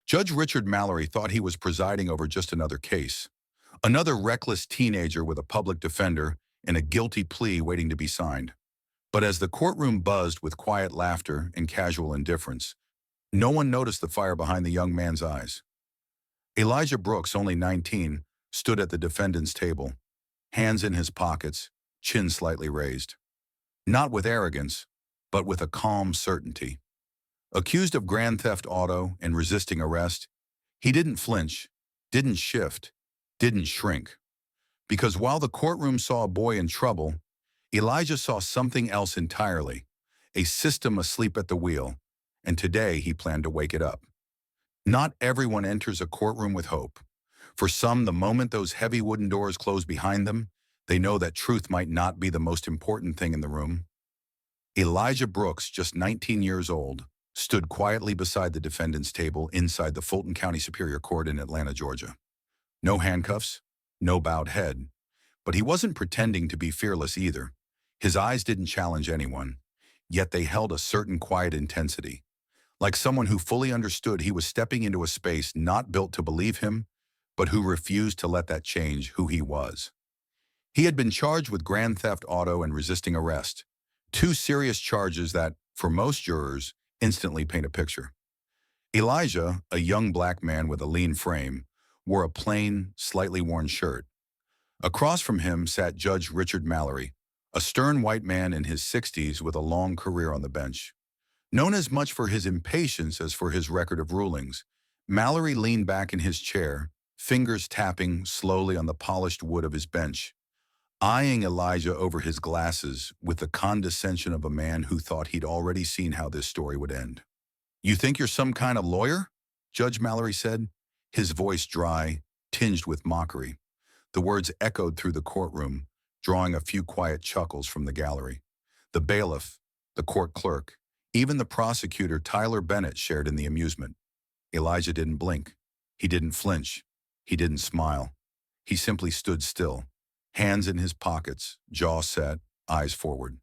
Judge Richard Mallory thought he was presiding over just another case. Another reckless teenager with a public defender and a guilty plea waiting to be signed. But as the courtroom buzzed with quiet laughter and casual indifference, no one noticed the fire behind the young man's eyes. Elijah Brooks, only 19, stood at the defendant's table, hands in his pockets, chin slightly raised. Not with arrogance, but with a calm certainty. Accused of grand theft auto and resisting arrest, he didn't flinch, didn't shift, didn't shrink. Because while the courtroom saw a boy in trouble, Elijah saw something else entirely, a system asleep at the wheel, and today he planned to wake it up. Not everyone enters a courtroom with hope. For some, the moment those heavy wooden doors close behind them, they know that truth might not be the most important thing in the room. Elijah Brooks, just 19 years old, stood quietly beside the defendant's table inside the Fulton County Superior Court in Atlanta, Georgia. No handcuffs, no bowed head. But he wasn't pretending to be fearless either. His eyes didn't challenge anyone, yet they held a certain quiet intensity. Like someone who fully understood he was stepping into a space not built to believe him, but who refused to let that change who he was. He had been charged with grand theft auto and resisting arrest, two serious charges that, for most jurors, instantly paint a picture. Elijah, a young black man with a lean frame, wore a plain, slightly worn shirt. Across from him sat Judge Richard Mallory, a stern white man in his 60s with a long career on the bench. Known as much for his impatience as for his record of rulings, Mallory leaned back in his chair, fingers tapping slowly on the polished wood of his bench, eyeing Elijah over his glasses with the condescension of a man who thought he'd already seen how this story would end. "You think you're some kind of lawyer?" Judge Mallory said, his voice dry, tinged with mockery. The words echoed through the courtroom, drawing a few quiet chuckles from the gallery. The bailiff, the court clerk, even the prosecutor, Tyler Bennett, shared in the amusement. Elijah didn't blink. He didn't flinch. He didn't smile. He simply stood still, hands in his pockets, jaw set, eyes forward.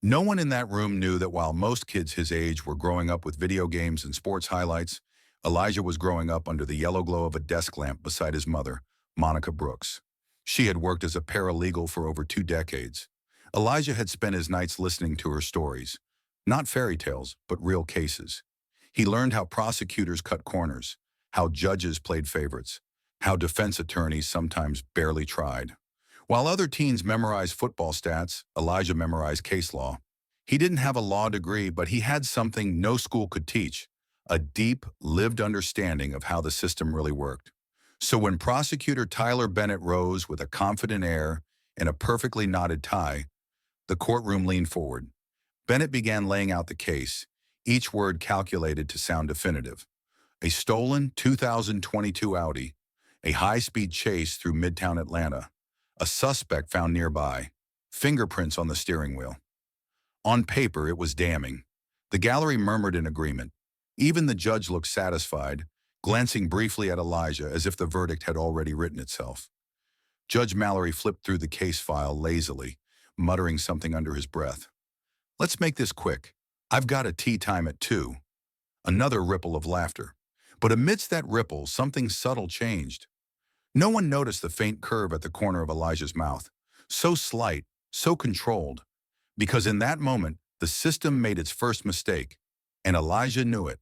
No one in that room knew that while most kids his age were growing up with video games and sports highlights, Elijah was growing up under the yellow glow of a desk lamp beside his mother, Monica Brooks. She had worked as a paralegal for over 2 decades. Elijah had spent his nights listening to her stories, not fairy tales, but real cases. He learned how prosecutors cut corners, how judges played favorites, how defense attorneys sometimes barely tried. While other teens memorized football stats, Elijah memorized case law. He didn't have a law degree, but he had something no school could teach, a deep, lived understanding of how the system really worked. So when prosecutor Tyler Bennett rose with a confident air and a perfectly knotted tie, the courtroom leaned forward. Bennett began laying out the case, each word calculated to sound definitive. A stolen 2022 Audi, a high-speed chase through Midtown Atlanta, a suspect found nearby, fingerprints on the steering wheel. On paper, it was damning. The gallery murmured in agreement. Even the judge looked satisfied, glancing briefly at Elijah as if the verdict had already written itself. Judge Mallory flipped through the case file lazily, muttering something under his breath. "Let's make this quick. I've got a tea time at 2. Another ripple of laughter. But amidst that ripple, something subtle changed. No one noticed the faint curve at the corner of Elijah's mouth, so slight, so controlled, because in that moment, the system made its first mistake, and Elijah knew it.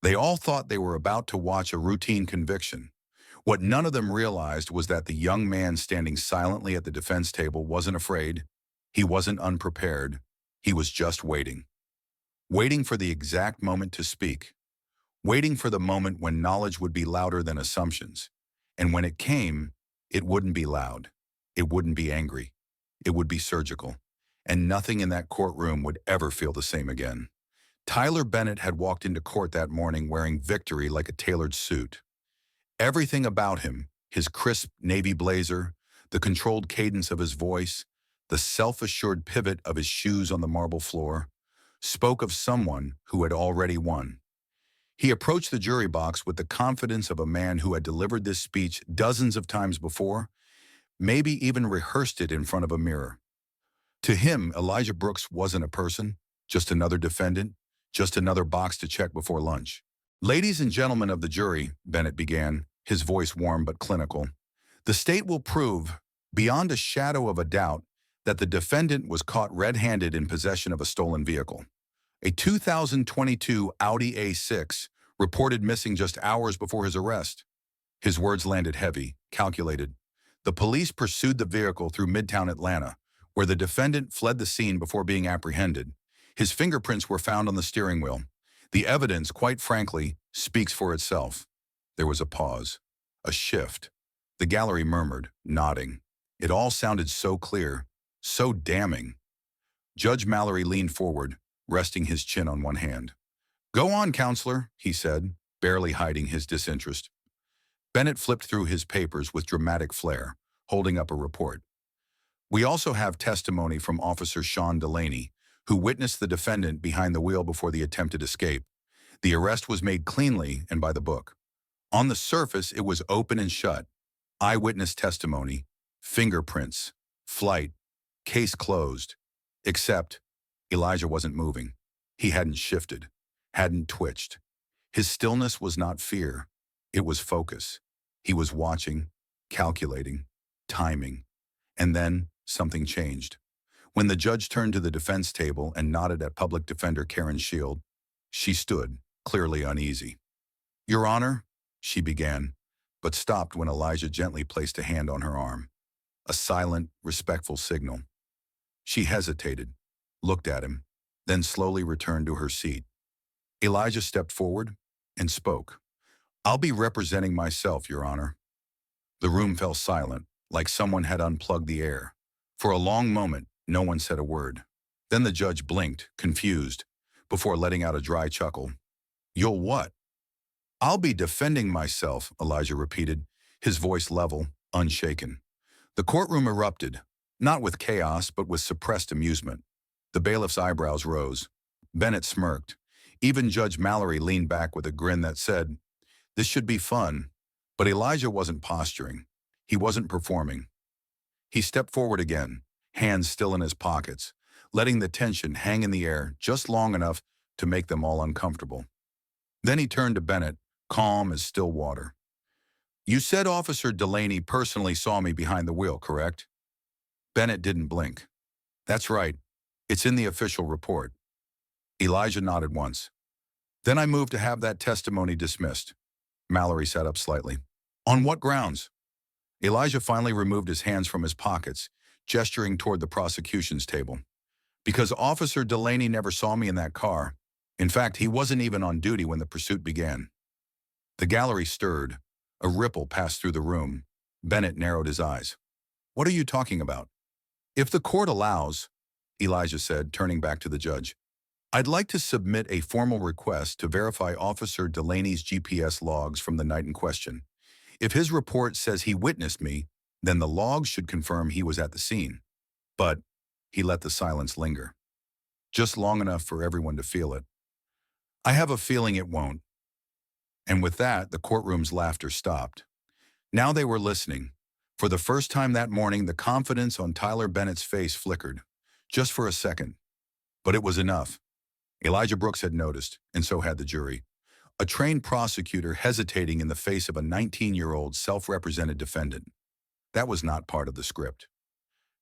They all thought they were about to watch a routine conviction. What none of them realized was that the young man standing silently at the defense table wasn't afraid. He wasn't unprepared. He was just waiting. Waiting for the exact moment to speak. Waiting for the moment when knowledge would be louder than assumptions. And when it came, it wouldn't be loud. It wouldn't be angry. It would be surgical. And nothing in that courtroom would ever feel the same again. Tyler Bennett had walked into court that morning wearing victory like a tailored suit. Everything about him, his crisp navy blazer, the controlled cadence of his voice, the self-assured pivot of his shoes on the marble floor, spoke of someone who had already won. He approached the jury box with the confidence of a man who had delivered this speech dozens of times before, maybe even rehearsed it in front of a mirror. To him, Elijah Brooks wasn't a person, just another defendant, just another box to check before lunch. Ladies and gentlemen of the jury, Bennett began, his voice warm but clinical, the state will prove, beyond a shadow of a doubt, that the defendant was caught red-handed in possession of a stolen vehicle. A 2022 Audi A6, reported missing just hours before his arrest. His words landed heavy, calculated. The police pursued the vehicle through Midtown Atlanta, where the defendant fled the scene before being apprehended. His fingerprints were found on the steering wheel. The evidence, quite frankly, speaks for itself. There was a pause, a shift. The gallery murmured, nodding. It all sounded so clear, so damning. Judge Mallory leaned forward, resting his chin on one hand. "Go on, counselor," he said, barely hiding his disinterest. Bennett flipped through his papers with dramatic flair, holding up a report. "We also have testimony from Officer Sean Delaney, who witnessed the defendant behind the wheel before the attempted escape. The arrest was made cleanly and by the book. On the surface, it was open and shut. Eyewitness testimony, fingerprints, flight, case closed. Except Elijah wasn't moving. He hadn't shifted, hadn't twitched. His stillness was not fear. It was focus. He was watching, calculating, timing. And then something changed. When the judge turned to the defense table and nodded at Public Defender Karen Shield, she stood, clearly uneasy. "Your Honor," she began, but stopped when Elijah gently placed a hand on her arm. A silent, respectful signal. She hesitated, looked at him, then slowly returned to her seat. Elijah stepped forward and spoke. "I'll be representing myself, Your Honor." The room fell silent, like someone had unplugged the air. For a long moment, no one said a word. Then the judge blinked, confused, before letting out a dry chuckle. "You'll what?" "I'll be defending myself," Elijah repeated, his voice level, unshaken. The courtroom erupted, not with chaos, but with suppressed amusement. The bailiff's eyebrows rose. Bennett smirked. Even Judge Mallory leaned back with a grin that said, "This should be fun." But Elijah wasn't posturing. He wasn't performing. He stepped forward again, hands still in his pockets, letting the tension hang in the air just long enough to make them all uncomfortable. Then he turned to Bennett, calm as still water. "You said Officer Delaney personally saw me behind the wheel, correct?" Bennett didn't blink. "That's right. It's in the official report." Elijah nodded once. "Then I moved to have that testimony dismissed." Mallory sat up slightly. "On what grounds?" Elijah finally removed his hands from his pockets, gesturing toward the prosecution's table. "Because Officer Delaney never saw me in that car. In fact, he wasn't even on duty when the pursuit began." The gallery stirred. A ripple passed through the room. Bennett narrowed his eyes. "What are you talking about?" "If the court allows," Elijah said, turning back to the judge, "I'd like to submit a formal request to verify Officer Delaney's GPS logs from the night in question. If his report says he witnessed me, then the logs should confirm he was at the scene." But he let the silence linger, just long enough for everyone to feel it. "I have a feeling it won't." And with that, the courtroom's laughter stopped. Now they were listening. For the first time that morning, the confidence on Tyler Bennett's face flickered, just for a second. But it was enough. Elijah Brooks had noticed, and so had the jury. A trained prosecutor hesitating in the face of a 19-year-old self-represented defendant. That was not part of the script.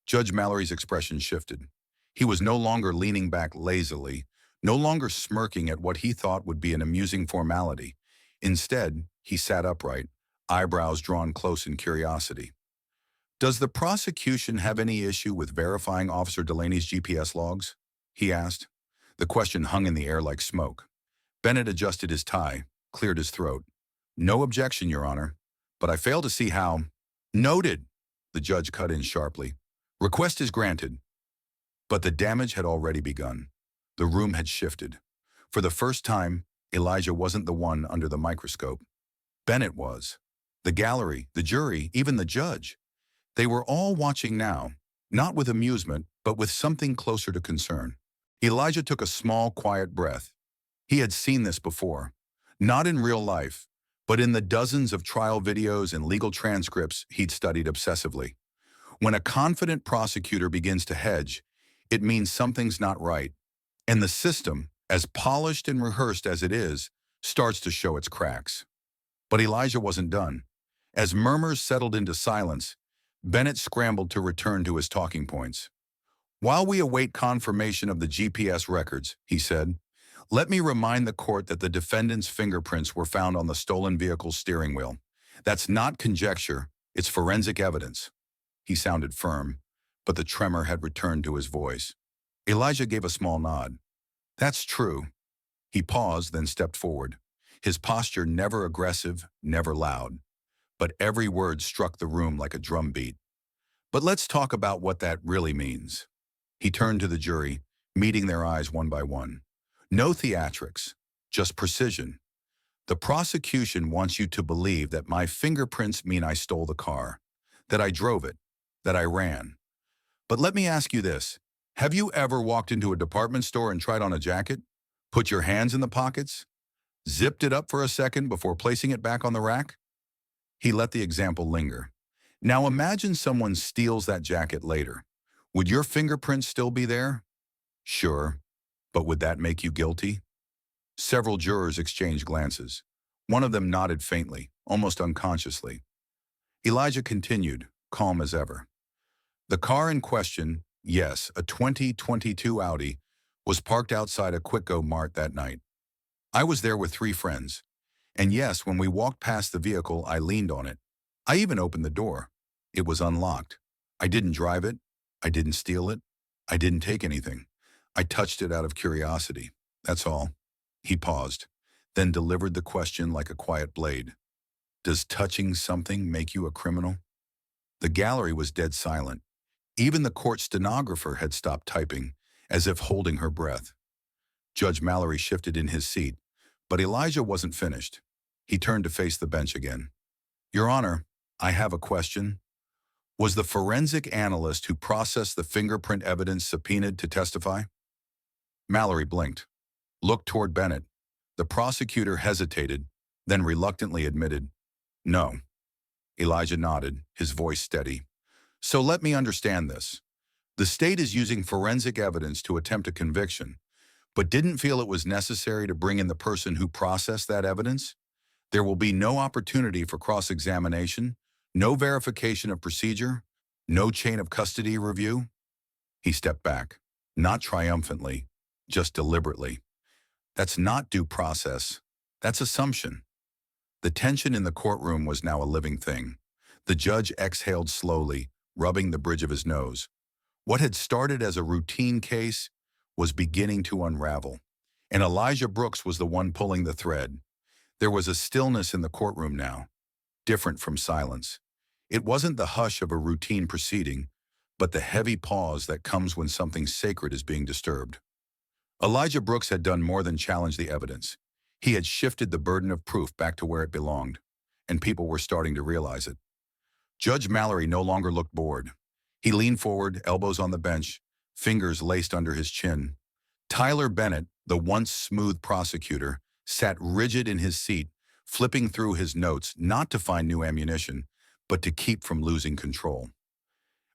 Judge Mallory's expression shifted. He was no longer leaning back lazily, no longer smirking at what he thought would be an amusing formality. Instead, he sat upright, eyebrows drawn close in curiosity. "Does the prosecution have any issue with verifying Officer Delaney's GPS logs?" he asked. The question hung in the air like smoke. Bennett adjusted his tie, cleared his throat. "No objection, Your Honor, but I fail to see how—" "Noted," the judge cut in sharply. "Request is granted." But the damage had already begun. The room had shifted. For the first time, Elijah wasn't the one under the microscope. Bennett was. The gallery, the jury, even the judge. They were all watching now, not with amusement, but with something closer to concern. Elijah took a small, quiet breath. He had seen this before. Not in real life, but in the dozens of trial videos and legal transcripts he'd studied obsessively. When a confident prosecutor begins to hedge, it means something's not right. And the system, as polished and rehearsed as it is, starts to show its cracks. But Elijah wasn't done. As murmurs settled into silence, Bennett scrambled to return to his talking points. "While we await confirmation of the GPS records," he said, "let me remind the court that the defendant's fingerprints were found on the stolen vehicle's steering wheel. That's not conjecture, it's forensic evidence." He sounded firm, but the tremor had returned to his voice. Elijah gave a small nod. "That's true." He paused, then stepped forward. His posture never aggressive, never loud. But every word struck the room like a drumbeat. "But let's talk about what that really means." He turned to the jury, meeting their eyes one by one. "No theatrics, just precision. The prosecution wants you to believe that my fingerprints mean I stole the car, that I drove it, that I ran. But let me ask you this. Have you ever walked into a department store and tried on a jacket? Put your hands in the pockets? Zipped it up for a second before placing it back on the rack?" He let the example linger. "Now imagine someone steals that jacket later. Would your fingerprints still be there?" "Sure, but would that make you guilty?" Several jurors exchanged glances. One of them nodded faintly, almost unconsciously. Elijah continued, calm as ever. "The car in question, yes, a 2022 Audi, was parked outside a Quick-Go Mart that night. I was there with 3 friends. And yes, when we walked past the vehicle, I leaned on it. I even opened the door. It was unlocked. I didn't drive it. I didn't steal it. I didn't take anything. I touched it out of curiosity. That's all." He paused, then delivered the question like a quiet blade. "Does touching something make you a criminal?" The gallery was dead silent. Even the court stenographer had stopped typing, as if holding her breath. Judge Mallory shifted in his seat, but Elijah wasn't finished. He turned to face the bench again. "Your Honor, I have a question. Was the forensic analyst who processed the fingerprint evidence subpoenaed to testify?" Mallory blinked, looked toward Bennett. The prosecutor hesitated, then reluctantly admitted, "No." Elijah nodded, his voice steady. "So let me understand this. The state is using forensic evidence to attempt a conviction, but didn't feel it was necessary to bring in the person who processed that evidence? There will be no opportunity for cross-examination, no verification of procedure, no chain of custody review?" He stepped back, not triumphantly, just deliberately. "That's not due process. That's assumption." The tension in the courtroom was now a living thing. The judge exhaled slowly, rubbing the bridge of his nose. What had started as a routine case was beginning to unravel, and Elijah Brooks was the one pulling the thread. There was a stillness in the courtroom now, different from silence. It wasn't the hush of a routine proceeding, but the heavy pause that comes when something sacred is being disturbed. Elijah Brooks had done more than challenge the evidence. He had shifted the burden of proof back to where it belonged, and people were starting to realize it. Judge Mallory no longer looked bored. He leaned forward, elbows on the bench, fingers laced under his chin. Tyler Bennett, the once smooth prosecutor, sat rigid in his seat, flipping through his notes not to find new ammunition, but to keep from losing control.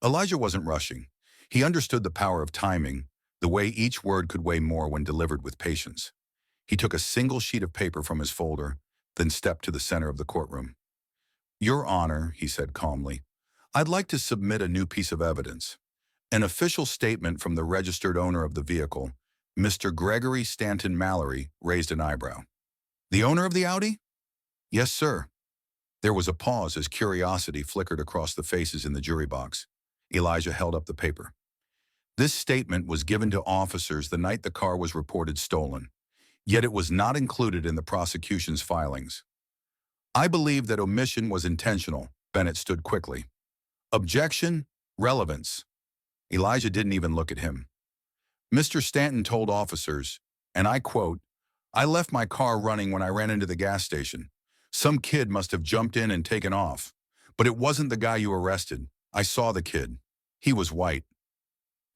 Elijah wasn't rushing. He understood the power of timing, the way each word could weigh more when delivered with patience. He took a single sheet of paper from his folder, then stepped to the center of the courtroom. "Your Honor," he said calmly, "I'd like to submit a new piece of evidence. An official statement from the registered owner of the vehicle, Mr. Gregory Stanton Mallory," raised an eyebrow. "The owner of the Audi?" "Yes, sir." There was a pause as curiosity flickered across the faces in the jury box. Elijah held up the paper. "This statement was given to officers the night the car was reported stolen, yet it was not included in the prosecution's filings." "I believe that omission was intentional," Bennett stood quickly. "Objection, relevance." Elijah didn't even look at him. "Mr. Stanton told officers, and I quote, 'I left my car running when I ran into the gas station. Some kid must have jumped in and taken off. But it wasn't the guy you arrested. I saw the kid. He was white.'"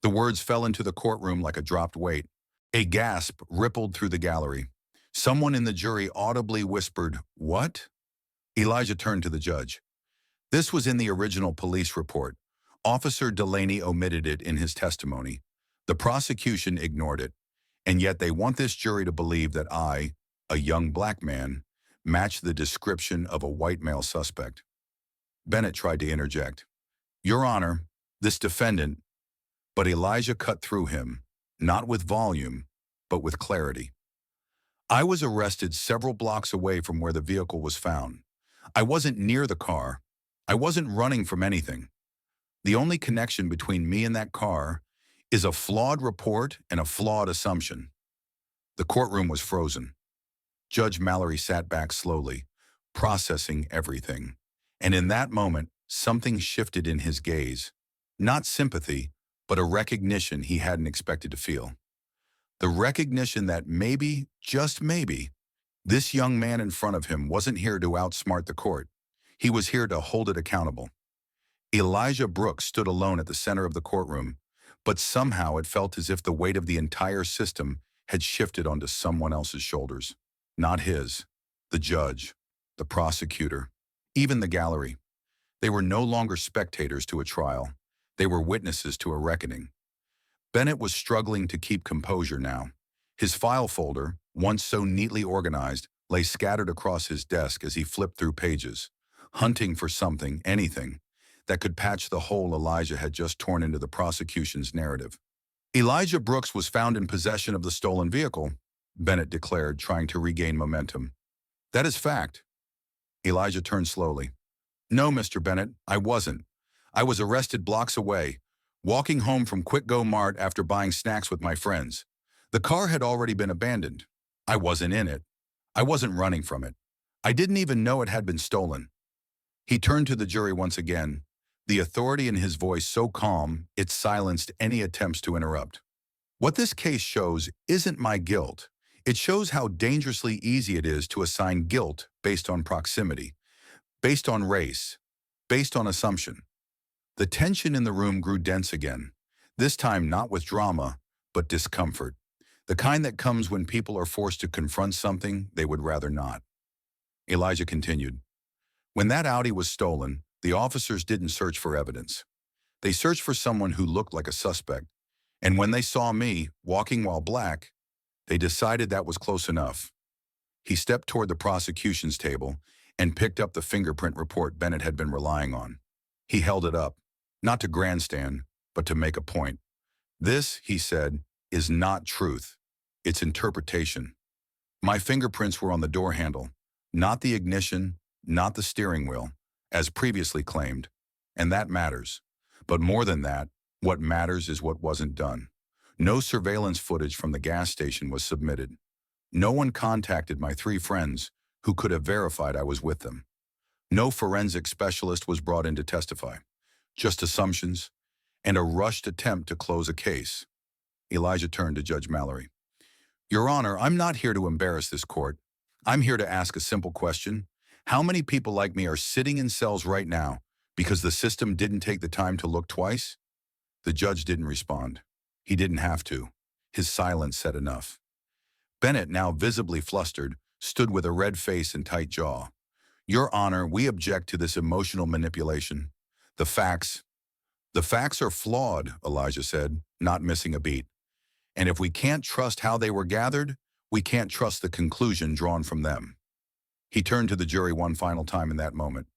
The words fell into the courtroom like a dropped weight. A gasp rippled through the gallery. Someone in the jury audibly whispered, "What?" Elijah turned to the judge. "This was in the original police report. Officer Delaney omitted it in his testimony. The prosecution ignored it. And yet they want this jury to believe that I, a young black man, matched the description of a white male suspect. Bennett tried to interject. "Your Honor, this defendant," but Elijah cut through him, not with volume, but with clarity. "I was arrested several blocks away from where the vehicle was found. I wasn't near the car. I wasn't running from anything. The only connection between me and that car is a flawed report and a flawed assumption." The courtroom was frozen. Judge Mallory sat back slowly, processing everything. And in that moment, something shifted in his gaze. Not sympathy, but a recognition he hadn't expected to feel. The recognition that maybe, just maybe, this young man in front of him wasn't here to outsmart the court. He was here to hold it accountable. Elijah Brooks stood alone at the center of the courtroom, but somehow it felt as if the weight of the entire system had shifted onto someone else's shoulders. Not his, the judge, the prosecutor, even the gallery. They were no longer spectators to a trial. They were witnesses to a reckoning. Bennett was struggling to keep composure now. His file folder, once so neatly organized, lay scattered across his desk as he flipped through pages, hunting for something, anything, that could patch the hole Elijah had just torn into the prosecution's narrative. "Elijah Brooks was found in possession of the stolen vehicle," Bennett declared, trying to regain momentum. "That is fact." Elijah turned slowly. "No, Mr. Bennett, I wasn't. I was arrested blocks away, walking home from Quick Go Mart after buying snacks with my friends. The car had already been abandoned. I wasn't in it. I wasn't running from it. I didn't even know it had been stolen." He turned to the jury once again, the authority in his voice so calm it silenced any attempts to interrupt. "What this case shows isn't my guilt. It shows how dangerously easy it is to assign guilt based on proximity, based on race, based on assumption." The tension in the room grew dense again, this time not with drama, but discomfort, the kind that comes when people are forced to confront something they would rather not. Elijah continued. "When that Audi was stolen, the officers didn't search for evidence. They searched for someone who looked like a suspect, and when they saw me, walking while black, they decided that was close enough." He stepped toward the prosecution's table and picked up the fingerprint report Bennett had been relying on. He held it up, not to grandstand, but to make a point. "This," he said, "is not truth. It's interpretation. My fingerprints were on the door handle, not the ignition, not the steering wheel, as previously claimed, and that matters. But more than that, what matters is what wasn't done. No surveillance footage from the gas station was submitted. No one contacted my 3 friends who could have verified I was with them. No forensic specialist was brought in to testify. Just assumptions and a rushed attempt to close a case." Elijah turned to Judge Mallory. "Your Honor, I'm not here to embarrass this court. I'm here to ask a simple question. How many people like me are sitting in cells right now because the system didn't take the time to look twice?" The judge didn't respond. He didn't have to. His silence said enough. Bennett, now visibly flustered, stood with a red face and tight jaw. "Your Honor, we object to this emotional manipulation. The facts are flawed," Elijah said, not missing a beat. "And if we can't trust how they were gathered, we can't trust the conclusion drawn from them." He turned to the jury one final time in that moment.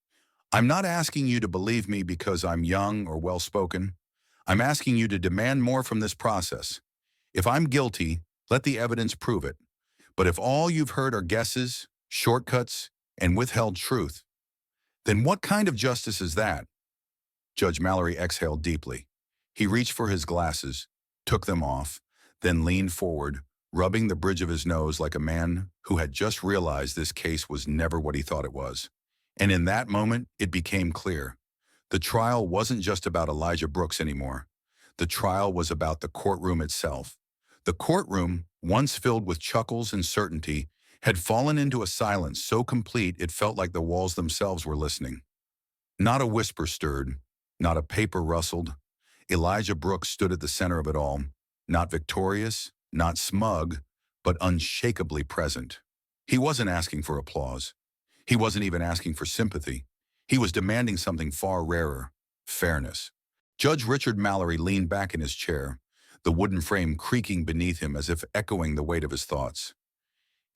"I'm not asking you to believe me because I'm young or well-spoken. I'm asking you to demand more from this process. If I'm guilty, let the evidence prove it. But if all you've heard are guesses, shortcuts, and withheld truth, then what kind of justice is that?" Judge Mallory exhaled deeply. He reached for his glasses, took them off, then leaned forward, rubbing the bridge of his nose like a man who had just realized this case was never what he thought it was. And in that moment, it became clear. The trial wasn't just about Elijah Brooks anymore. The trial was about the courtroom itself. The courtroom, once filled with chuckles and certainty, had fallen into a silence so complete it felt like the walls themselves were listening. Not a whisper stirred, not a paper rustled. Elijah Brooks stood at the center of it all, not victorious, not smug, but unshakably present. He wasn't asking for applause. He wasn't even asking for sympathy. He was demanding something far rarer: fairness. Judge Richard Mallory leaned back in his chair, the wooden frame creaking beneath him as if echoing the weight of his thoughts.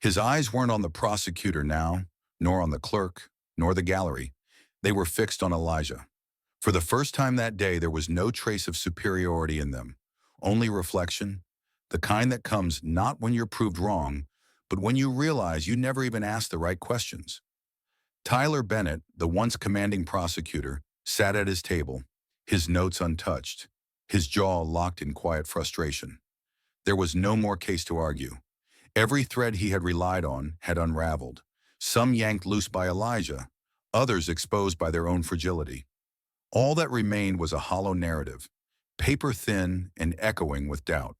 His eyes weren't on the prosecutor now, nor on the clerk, nor the gallery. They were fixed on Elijah. For the first time that day, there was no trace of superiority in them, only reflection, the kind that comes not when you're proved wrong, but when you realize you never even asked the right questions. Tyler Bennett, the once commanding prosecutor, sat at his table, his notes untouched, his jaw locked in quiet frustration. There was no more case to argue. Every thread he had relied on had unraveled, some yanked loose by Elijah, others exposed by their own fragility. All that remained was a hollow narrative, paper thin and echoing with doubt.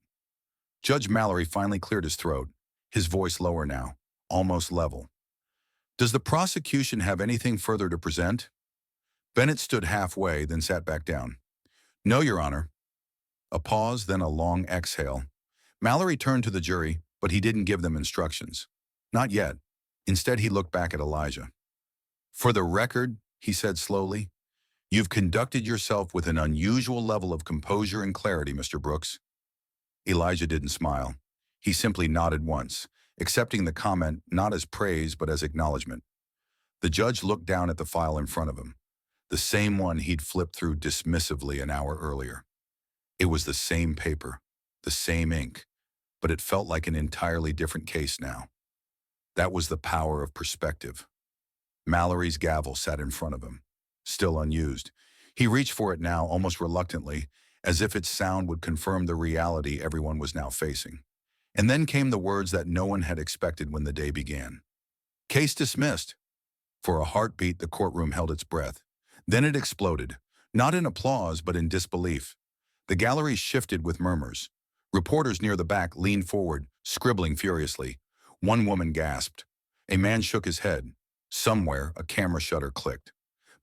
Judge Mallory finally cleared his throat, his voice lower now, almost level. "Does the prosecution have anything further to present?" Bennett stood halfway, then sat back down. "No, Your Honor." A pause, then a long exhale. Mallory turned to the jury, but he didn't give them instructions. Not yet. Instead, he looked back at Elijah. "For the record," he said slowly, "you've conducted yourself with an unusual level of composure and clarity, Mr. Brooks." Elijah didn't smile. He simply nodded once, accepting the comment not as praise but as acknowledgement. The judge looked down at the file in front of him, the same one he'd flipped through dismissively an hour earlier. It was the same paper, the same ink, but it felt like an entirely different case now. That was the power of perspective. Mallory's gavel sat in front of him, still unused. He reached for it now, almost reluctantly, as if its sound would confirm the reality everyone was now facing. And then came the words that no one had expected when the day began. "Case dismissed." For a heartbeat, the courtroom held its breath. Then it exploded, not in applause but in disbelief. The gallery shifted with murmurs. Reporters near the back leaned forward, scribbling furiously. One woman gasped. A man shook his head. Somewhere, a camera shutter clicked.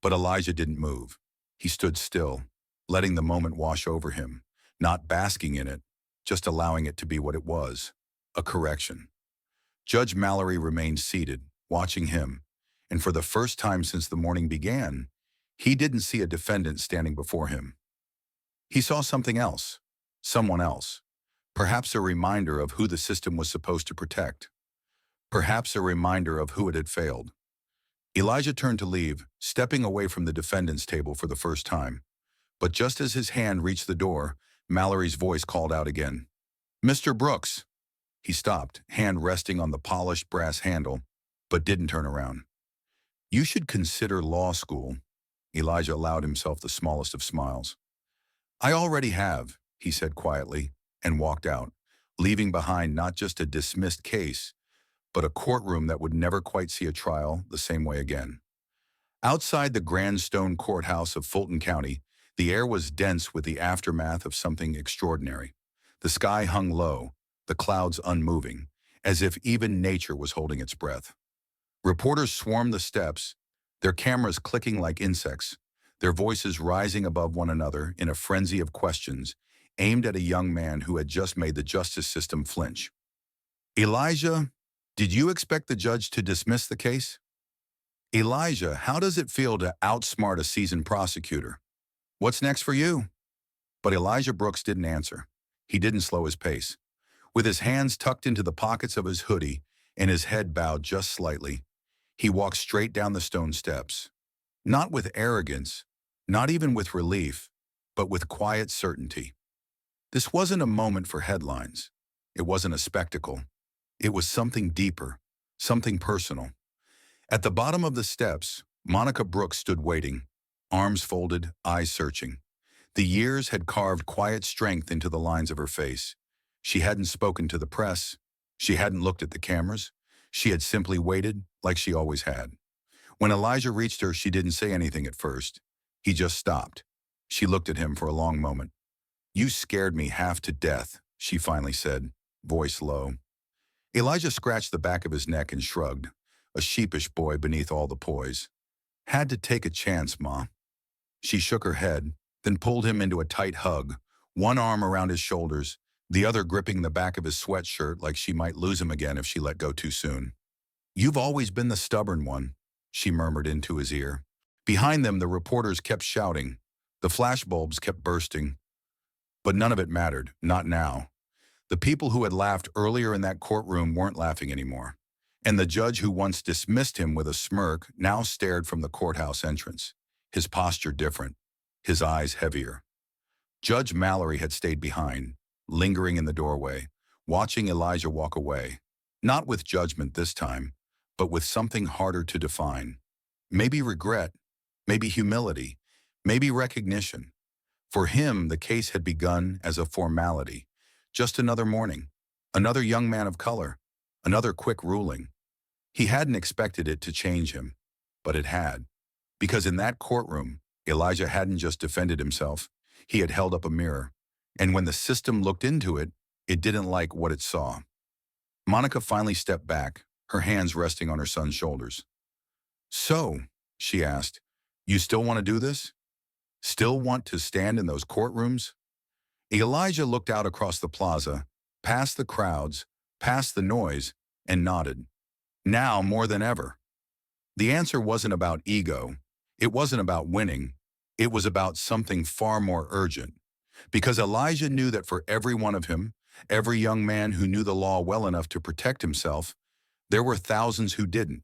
But Elijah didn't move. He stood still, letting the moment wash over him, not basking in it, just allowing it to be what it was, a correction. Judge Mallory remained seated, watching him, and for the first time since the morning began, he didn't see a defendant standing before him. He saw something else, someone else, perhaps a reminder of who the system was supposed to protect, perhaps a reminder of who it had failed. Elijah turned to leave, stepping away from the defendant's table for the first time. But just as his hand reached the door, Mallory's voice called out again. "Mr. Brooks." He stopped, hand resting on the polished brass handle, but didn't turn around. "You should consider law school." Elijah allowed himself the smallest of smiles. "I already have," he said quietly, and walked out, leaving behind not just a dismissed case, but a courtroom that would never quite see a trial the same way again. Outside the grand stone courthouse of Fulton County, the air was dense with the aftermath of something extraordinary. The sky hung low, the clouds unmoving, as if even nature was holding its breath. Reporters swarmed the steps, their cameras clicking like insects, their voices rising above one another in a frenzy of questions aimed at a young man who had just made the justice system flinch. "Elijah, did you expect the judge to dismiss the case?" "Elijah, how does it feel to outsmart a seasoned prosecutor? What's next for you?" But Elijah Brooks didn't answer. He didn't slow his pace. With his hands tucked into the pockets of his hoodie and his head bowed just slightly, he walked straight down the stone steps. Not with arrogance, not even with relief, but with quiet certainty. This wasn't a moment for headlines. It wasn't a spectacle. It was something deeper, something personal. At the bottom of the steps, Monica Brooks stood waiting, arms folded, eyes searching. The years had carved quiet strength into the lines of her face. She hadn't spoken to the press. She hadn't looked at the cameras. She had simply waited like she always had. When Elijah reached her, she didn't say anything at first. He just stopped. She looked at him for a long moment. "You scared me half to death," she finally said, voice low. Elijah scratched the back of his neck and shrugged, a sheepish boy beneath all the poise. "Had to take a chance, Ma." She shook her head, then pulled him into a tight hug, one arm around his shoulders, the other gripping the back of his sweatshirt like she might lose him again if she let go too soon. "You've always been the stubborn one," she murmured into his ear. Behind them, the reporters kept shouting. The flashbulbs kept bursting. But none of it mattered, not now. The people who had laughed earlier in that courtroom weren't laughing anymore. And the judge who once dismissed him with a smirk now stared from the courthouse entrance, his posture different, his eyes heavier. Judge Mallory had stayed behind, lingering in the doorway, watching Elijah walk away, not with judgment this time, but with something harder to define. Maybe regret, maybe humility, maybe recognition. For him, the case had begun as a formality, just another morning, another young man of color, another quick ruling. He hadn't expected it to change him, but it had. Because in that courtroom, Elijah hadn't just defended himself, he had held up a mirror. And when the system looked into it, it didn't like what it saw. Monica finally stepped back, her hands resting on her son's shoulders. "So," she asked, "you still want to do this? Still want to stand in those courtrooms?" Elijah looked out across the plaza, past the crowds, past the noise, and nodded. Now more than ever. The answer wasn't about ego. It wasn't about winning. It was about something far more urgent. Because Elijah knew that for every one of him, every young man who knew the law well enough to protect himself, there were thousands who didn't.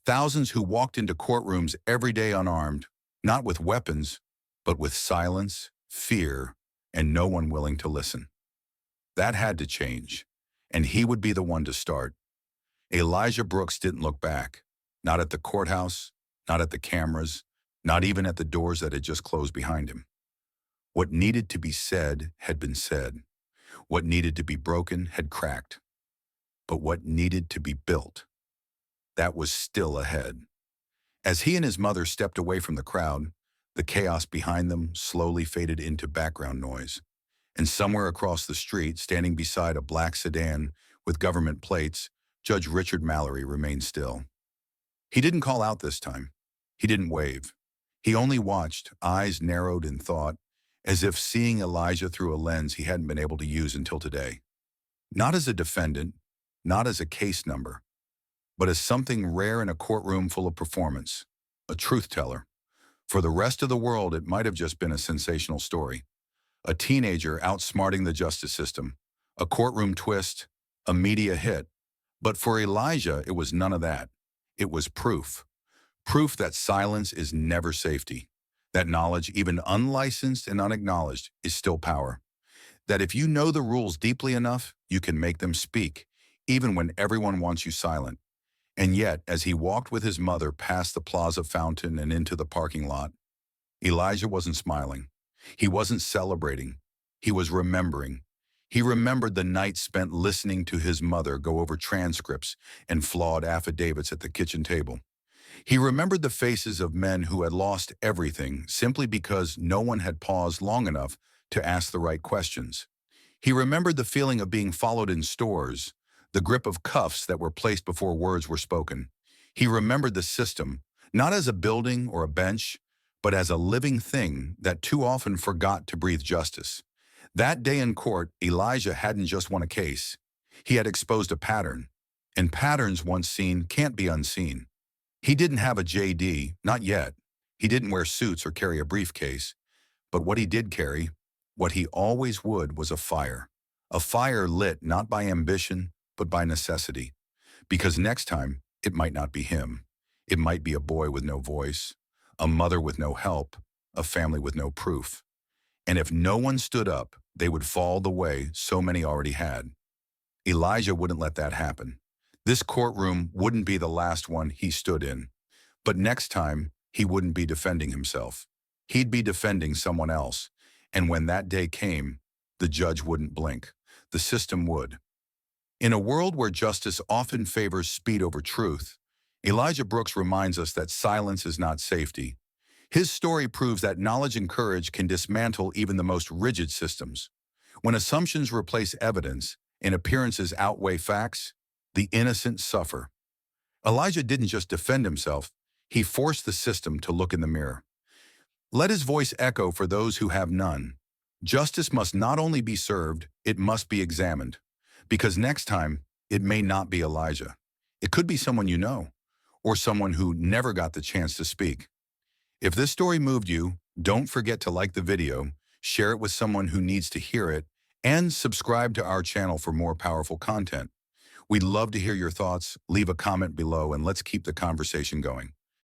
Thousands who walked into courtrooms every day unarmed, not with weapons, but with silence, fear, and no one willing to listen. That had to change, and he would be the one to start. Elijah Brooks didn't look back, not at the courthouse, not at the cameras, not even at the doors that had just closed behind him. What needed to be said had been said. What needed to be broken had cracked. But what needed to be built, that was still ahead. As he and his mother stepped away from the crowd, the chaos behind them slowly faded into background noise. And somewhere across the street, standing beside a black sedan with government plates, Judge Richard Mallory remained still. He didn't call out this time. He didn't wave. He only watched, eyes narrowed in thought, as if seeing Elijah through a lens he hadn't been able to use until today. Not as a defendant, not as a case number, but as something rare in a courtroom full of performance, a truth teller. For the rest of the world, it might have just been a sensational story. A teenager outsmarting the justice system, a courtroom twist, a media hit. But for Elijah, it was none of that. It was proof. Proof that silence is never safety. That knowledge, even unlicensed and unacknowledged, is still power. That if you know the rules deeply enough, you can make them speak, even when everyone wants you silent. And yet, as he walked with his mother past the plaza fountain and into the parking lot, Elijah wasn't smiling. He wasn't celebrating. He was remembering. He remembered the night spent listening to his mother go over transcripts and flawed affidavits at the kitchen table. He remembered the faces of men who had lost everything simply because no one had paused long enough to ask the right questions. He remembered the feeling of being followed in stores, the grip of cuffs that were placed before words were spoken. He remembered the system, not as a building or a bench, but as a living thing that too often forgot to breathe justice. That day in court, Elijah hadn't just won a case. He had exposed a pattern, and patterns once seen can't be unseen. He didn't have a JD, not yet. He didn't wear suits or carry a briefcase. But what he did carry, what he always would, was a fire. A fire lit not by ambition, but by necessity. Because next time, it might not be him. It might be a boy with no voice, a mother with no help, a family with no proof. And if no one stood up, they would fall the way so many already had. Elijah wouldn't let that happen. This courtroom wouldn't be the last one he stood in. But next time, he wouldn't be defending himself. He'd be defending someone else. And when that day came, the judge wouldn't blink. The system would. In a world where justice often favors speed over truth, Elijah Brooks reminds us that silence is not safety. His story proves that knowledge and courage can dismantle even the most rigid systems. When assumptions replace evidence and appearances outweigh facts, the innocent suffer. Elijah didn't just defend himself, he forced the system to look in the mirror. Let his voice echo for those who have none. Justice must not only be served, it must be examined. Because next time, it may not be Elijah. It could be someone you know, or someone who never got the chance to speak. If this story moved you, don't forget to like the video, share it with someone who needs to hear it, and subscribe to our channel for more powerful content. We'd love to hear your thoughts. Leave a comment below and let's keep the conversation going.